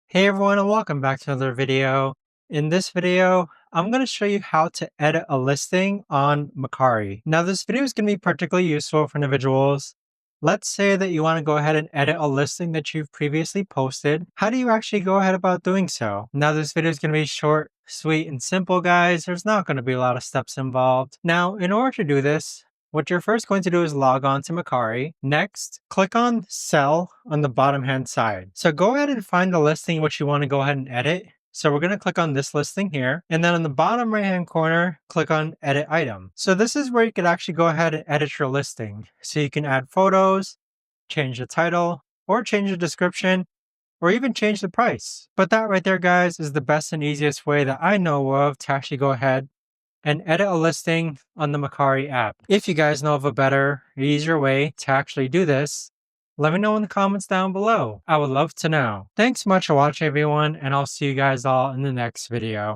Hey everyone and welcome back to another video. In this video, I'm going to show you how to edit a listing on Mercari. Now this video is going to be particularly useful for individuals. Let's say that you want to go ahead and edit a listing that you've previously posted. How do you actually go ahead about doing so? Now this video is going to be short, sweet, and simple, guys. There's not going to be a lot of steps involved. Now, in order to do this, what you're first going to do is log on to Mercari. Next, click on Sell on the bottom hand side. So go ahead and find the listing which you want to go ahead and edit. So we're going to click on this listing here. And then on the bottom right hand corner, click on Edit Item. So this is where you could actually go ahead and edit your listing. So you can add photos, change the title, or change the description, or even change the price. But that right there, guys, is the best and easiest way that I know of to actually go ahead and edit a listing on the Mercari app. If you guys know of a better, easier way to actually do this, let me know in the comments down below. I would love to know. Thanks so much for watching, everyone, and I'll see you guys all in the next video.